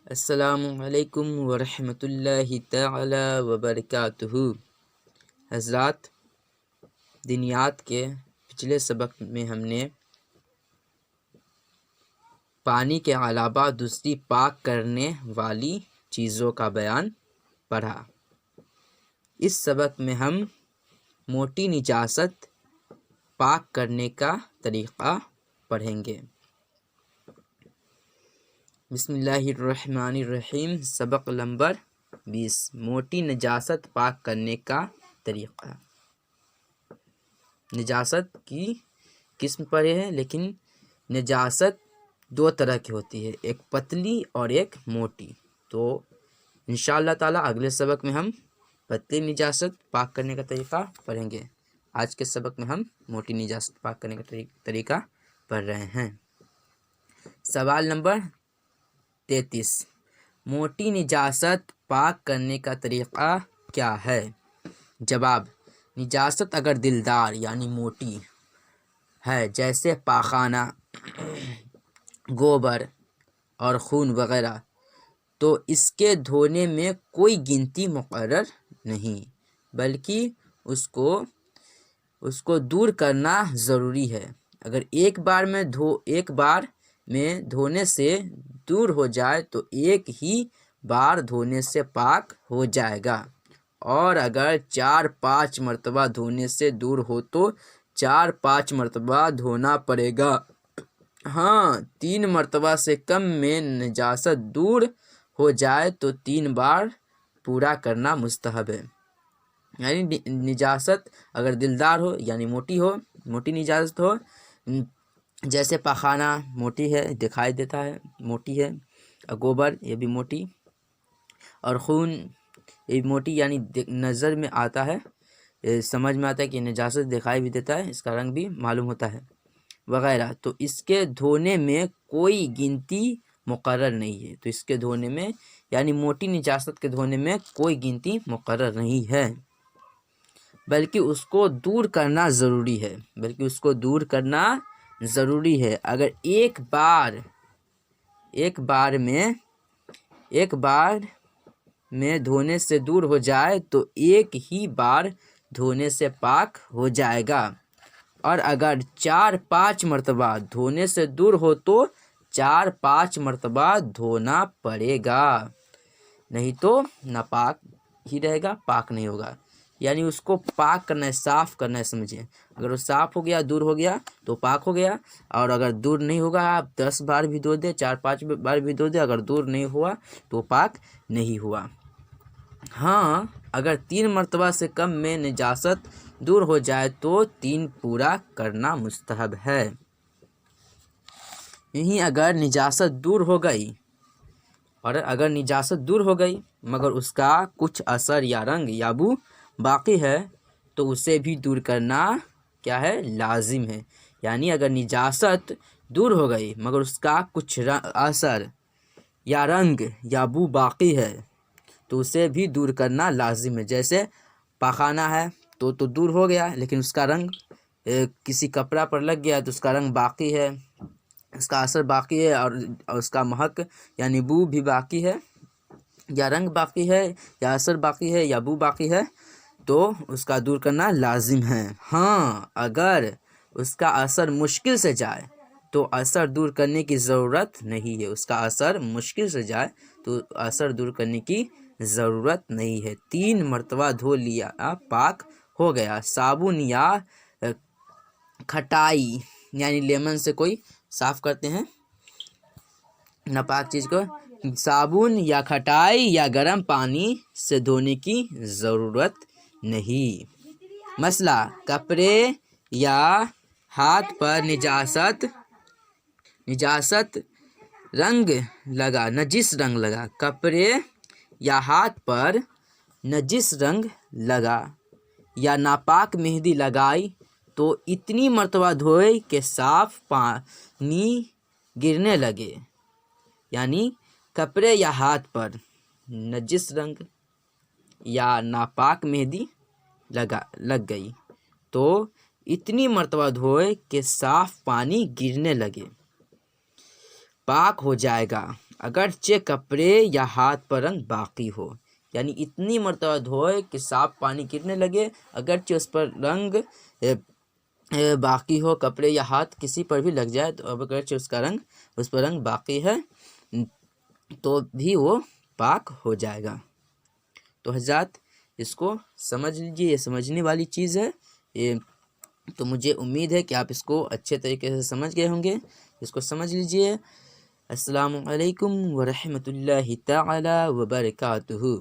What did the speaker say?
السلام علیکم ورحمۃ اللہ تعالی وبرکاتہ۔ حضرات، دینیات کے پچھلے سبق میں ہم نے پانی کے علاوہ دوسری پاک کرنے والی چیزوں کا بیان پڑھا۔ اس سبق میں ہم موٹی نجاست پاک کرنے کا طریقہ پڑھیں گے۔ بسم اللہ الرحمن الرحیم۔ سبق نمبر 20، موٹی نجاست پاک کرنے کا طریقہ۔ نجاست کی قسم پڑھے ہیں، لیکن نجاست دو طرح کی ہوتی ہے، ایک پتلی اور ایک موٹی۔ تو انشاءاللہ تعالی اگلے سبق میں ہم پتلی نجاست پاک کرنے کا طریقہ پڑھیں گے۔ آج کے سبق میں ہم موٹی نجاست پاک کرنے کا طریقہ پڑھ رہے ہیں۔ سوال نمبر 33، موٹی نجاست پاک کرنے کا طریقہ کیا ہے؟ جواب، نجاست اگر دلدار یعنی موٹی ہے، جیسے پاخانہ، گوبر اور خون وغیرہ، تو اس کے دھونے میں کوئی گنتی مقرر نہیں، بلکہ اس کو دور کرنا ضروری ہے۔ اگر ایک بار میں دھونے سے دور ہو جائے تو ایک ہی بار دھونے سے پاک ہو جائے گا، اور اگر 4-5 مرتبہ دھونے سے دور ہو تو 4-5 مرتبہ دھونا پڑے گا۔ ہاں، 3 مرتبہ سے کم میں نجاست دور ہو جائے تو 3 بار پورا کرنا مستحب ہے۔ یعنی نجاست اگر دلدار ہو یعنی موٹی نجاست ہو، جیسے پاخانہ موٹی ہے، دکھائی دیتا ہے موٹی ہے، گوبر یہ بھی موٹی، اور خون یہ بھی موٹی، یعنی نظر میں آتا ہے، سمجھ میں آتا ہے کہ نجاست دکھائی بھی دیتا ہے، اس کا رنگ بھی معلوم ہوتا ہے وغیرہ، تو اس کے دھونے میں کوئی گنتی مقرر نہیں ہے۔ تو اس کے دھونے میں یعنی موٹی نجاست کے دھونے میں کوئی گنتی مقرر نہیں ہے، بلکہ اس کو دور کرنا ضروری ہے۔ اگر ایک بار میں دھونے سے دور ہو جائے تو ایک ہی بار دھونے سے پاک ہو جائے گا، اور اگر 4-5 مرتبہ دھونے سے دور ہو تو 4-5 مرتبہ دھونا پڑے گا، نہیں تو ناپاک ہی رہے گا، پاک نہیں ہوگا۔ یعنی اس کو پاک کرنا ہے، صاف کرنا ہے، سمجھیں۔ اگر وہ صاف ہو گیا، دور ہو گیا تو پاک ہو گیا، اور اگر دور نہیں ہوگا، آپ 10 بار بھی دھو دیں، 4-5 بار بھی دھو دیں، اگر دور نہیں ہوا تو پاک نہیں ہوا۔ ہاں، اگر 3 مرتبہ سے کم میں نجاست دور ہو جائے تو 3 پورا کرنا مستحب ہے۔ یہیں اگر نجاست دور ہو گئی مگر اس کا کچھ اثر یا رنگ یا بو باقی ہے تو اسے بھی دور کرنا کیا ہے؟ لازم ہے۔ یعنی اگر نجاست دور ہو گئی مگر اس کا کچھ اثر یا رنگ یا بو باقی ہے تو اسے بھی دور کرنا لازم ہے۔ جیسے پاخانہ ہے تو دور ہو گیا، لیکن اس کا رنگ کسی کپڑا پر لگ گیا تو اس کا رنگ باقی ہے، اس کا اثر باقی ہے، اور اس کا مہک یعنی بو بھی باقی ہے، یا رنگ باقی ہے، یا اثر باقی ہے، یا بو باقی ہے، تو اس کا دور کرنا لازم ہے۔ ہاں، اگر اس کا اثر مشکل سے جائے تو اثر دور کرنے کی ضرورت نہیں ہے۔ 3 مرتبہ دھو لیا، پاک ہو گیا۔ صابن یا کھٹائی یعنی لیمن سے کوئی صاف کرتے ہیں ناپاک چیز کو، صابن یا کھٹائی یا گرم پانی سے دھونے کی ضرورت نہیں۔ مسئلہ، کپڑے یا ہاتھ پر نجس رنگ لگا، کپڑے یا ہاتھ پر نجس رنگ لگا یا ناپاک مہندی لگائی تو اتنی مرتبہ دھوئے کہ صاف پانی گرنے لگے۔ یعنی کپڑے یا ہاتھ پر نجس رنگ یا ناپاک مہندی لگ گئی تو اتنی مرتبہ دھوئے کہ صاف پانی گرنے لگے، پاک ہو جائے گا۔ اگرچہ کپڑے یا ہاتھ پر رنگ باقی ہو، یعنی اتنی مرتبہ دھوئے کہ صاف پانی گرنے لگے، اگرچہ اس پر رنگ باقی ہو، کپڑے یا ہاتھ کسی پر بھی لگ جائے تو اگرچہ اس پر رنگ باقی ہے تو بھی وہ پاک ہو جائے گا۔ تو حضرات اس کو سمجھ لیجیے، یہ سمجھنے والی چیز ہے یہ، تو مجھے امید ہے کہ آپ اس کو اچھے طریقے سے سمجھ گئے ہوں گے۔ اس کو سمجھ لیجیے۔ السلام علیکم ورحمۃ اللہ تعالی وبرکاتہ۔